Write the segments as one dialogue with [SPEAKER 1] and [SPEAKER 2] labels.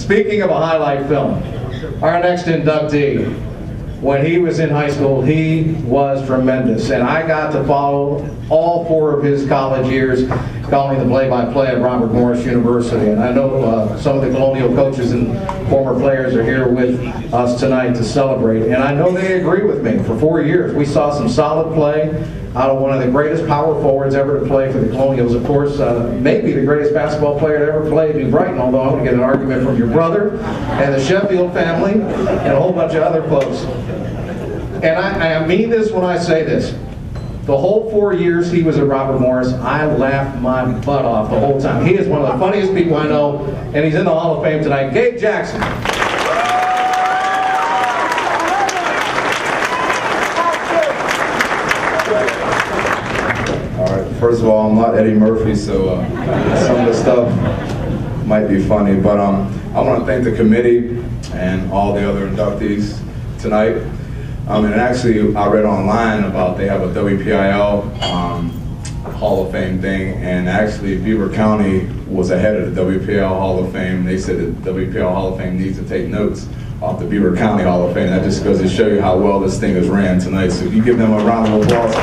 [SPEAKER 1] Speaking of a highlight film, our next inductee, when he was in high school, he was tremendous. And I got to follow all 4 of his college years, calling the play-by-play at Robert Morris University. And I know some of the Colonial coaches and former players are here with us tonight to celebrate. And I know they agree with me. For 4 years, we saw some solid play out of one of the greatest power forwards ever to play for the Colonials. Of course, maybe the greatest basketball player to ever play at New Brighton, although I'm going to get an argument from your brother and the Sheffield family and a whole bunch of other folks. And I mean this when I say this. The whole 4 years he was at Robert Morris, I laughed my butt off the whole time. He is one of the funniest people I know, and he's in the Hall of Fame tonight. Gabe Jackson.
[SPEAKER 2] First of all, I'm not Eddie Murphy, so some of the stuff might be funny, but I want to thank the committee and all the other inductees tonight. And actually, I read online about they have a WPIL Hall of Fame thing, and actually Beaver County was ahead of the WPIL Hall of Fame. They said that WPIL Hall of Fame needs to take notes off the Beaver County Hall of Fame. That just goes to show you how well this thing is ran tonight. So you give them a round of applause.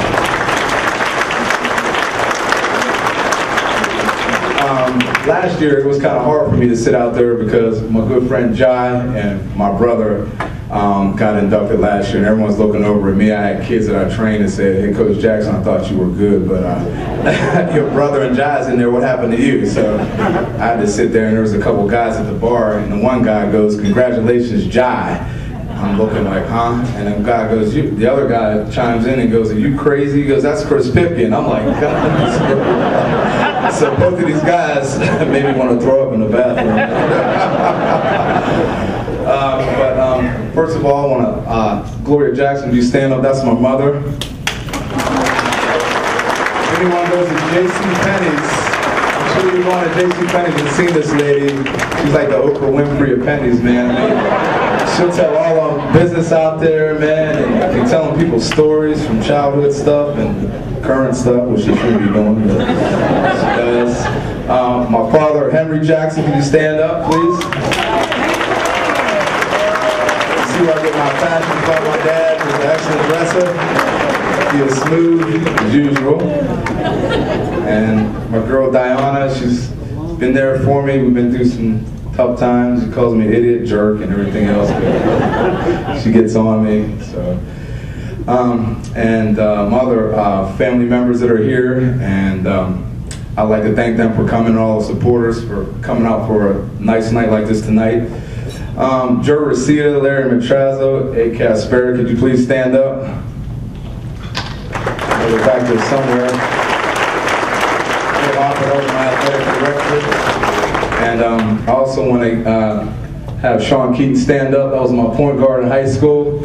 [SPEAKER 2] Last year, it was kind of hard for me to sit out there because my good friend Jai and my brother got inducted last year, and everyone's looking over at me. I had kids that I trained and said, "Hey, Coach Jackson, I thought you were good, but your brother and Jai's in there. What happened to you?" So I had to sit there, and there was a couple guys at the bar, and the one guy goes, "Congratulations, Jai." I'm looking like, huh? And the guy goes, the other guy chimes in and goes, "Are you crazy?" He goes, "That's Chris Pipkin." I'm like, God. So both of these guys made me want to throw up in the bathroom. But first of all, I want to, Gloria Jackson, do you stand up? That's my mother. If anyone goes to JCPenney's, I'm sure you've gone to JCPenney's and seen this lady. She's like the Oprah Winfrey of Penny's, man. I mean, she'll tell all our business out there, man, and telling people stories from childhood stuff and current stuff, which she should be doing, but she does. My father, Henry Jackson, can you stand up, please? See where I get my passion from. My dad was an excellent dresser. He is smooth, as usual. And my girl, Diana, she's been there for me. We've been through some tough times. She calls me idiot, jerk, and everything else, but she gets on me. So, and my other family members that are here, and I'd like to thank them for coming, and all the supporters for coming out for a nice night like this tonight. Joe Racita, Larry Matrazo, A. Caspera, could you please stand up? We're back there somewhere. My athletic director. And I also want to have Sean Keaton stand up. That was my point guard in high school.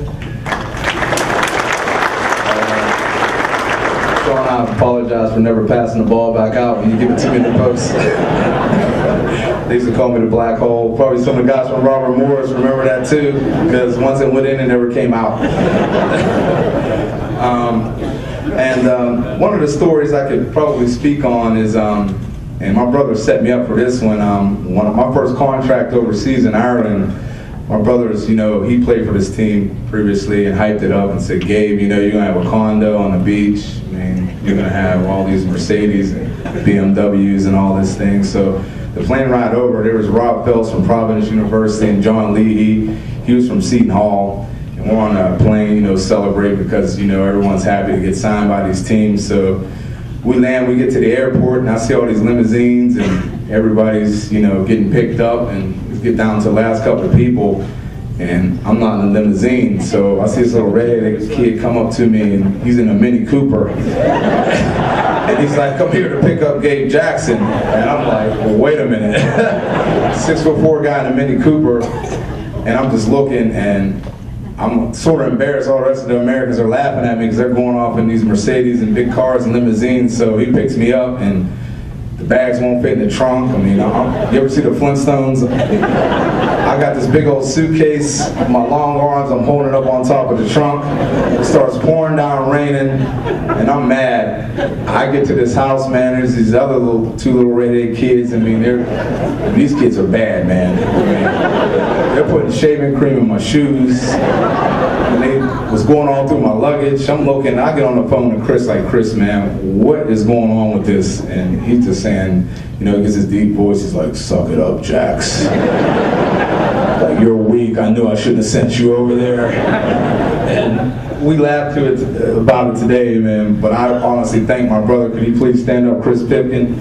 [SPEAKER 2] Sean, I apologize for never passing the ball back out when you give it to me in the post. They used to call me the black hole. Probably some of the guys from Robert Morris remember that too, because once it went in, it never came out. One of the stories I could probably speak on is, and my brother set me up for this one of my first contract overseas in Ireland, my brother's, you know, he played for this team previously and hyped it up and said, "Gabe, you know, you're going to have a condo on the beach. I mean, you're going to have all these Mercedes and BMWs and all this thing." So the plane ride over, there was Rob Phelps from Providence University and John Lee. He was from Seton Hall. And we're on a plane, you know, celebrate because, you know, everyone's happy to get signed by these teams. So we land, we get to the airport, and I see all these limousines, and everybody's, you know, getting picked up, and we get down to the last couple of people, and I'm not in the limousine. So I see this little redheaded kid come up to me, and he's in a Mini Cooper. And he's like, "Come here to pick up Gabe Jackson." And I'm like, "Well, wait a minute." 6'4" guy in a Mini Cooper, and I'm just looking, and I'm sort of embarrassed. All the rest of the Americans are laughing at me because they're going off in these Mercedes and big cars and limousines. So he picks me up, and the bags won't fit in the trunk. I mean, you ever see the Flintstones? I got this big old suitcase with my long arms. I'm holding it up on top of the trunk. It starts pouring down, raining, and I'm mad. I get to this house, man. There's these other two little redheaded kids. I mean, these kids are bad, man. I mean, They're putting shaving cream in my shoes. And they was going all through my luggage. I'm looking, I get on the phone to Chris, like, Chris, man, what is going on with this? And he's just saying, you know, he gets his deep voice, he's like, suck it up, Jax. Like, you're weak, I knew I shouldn't have sent you over there. And we laughed about it today, man, but I honestly thank my brother. Could he please stand up, Chris Pipkin?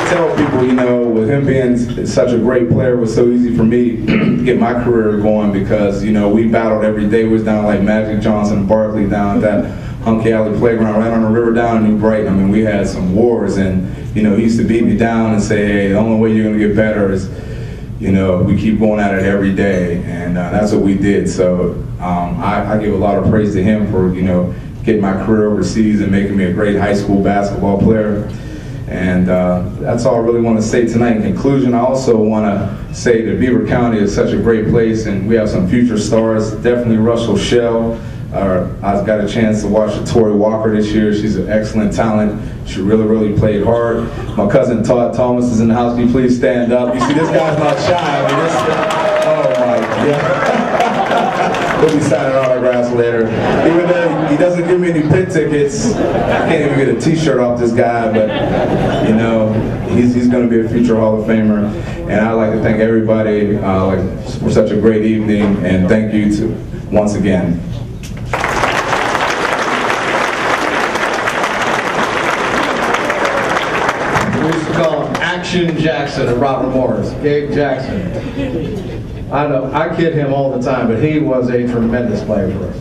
[SPEAKER 2] Tell people, you know, with him being such a great player, it was so easy for me to get my career going because, you know, we battled every day. We was down like Magic Johnson and Barkley down at that Hunky Alley playground right on the river down in New Brighton. I mean, we had some wars, and, you know, he used to beat me down and say, hey, the only way you're going to get better is, you know, we keep going at it every day, and that's what we did. So I give a lot of praise to him for, you know, getting my career overseas and making me a great high school basketball player. And that's all I really want to say tonight. In conclusion, I also want to say that Beaver County is such a great place, and we have some future stars. Definitely Russell Shell. I got a chance to watch Tori Walker this year. She's an excellent talent. She really played hard. My cousin Todd Thomas is in the house. Can you please stand up? You see, this guy's not shy. I mean, oh my God. We'll be signing autographs later. Even though he doesn't give me any pit tickets, I can't even get a t-shirt off this guy, but, you know, he's going to be a future Hall of Famer. And I'd like to thank everybody for such a great evening, and thank you once again.
[SPEAKER 1] We used to call him Action Jackson and Robert Morris, Gabe Jackson. I know, I kid him all the time, but he was a tremendous player for us.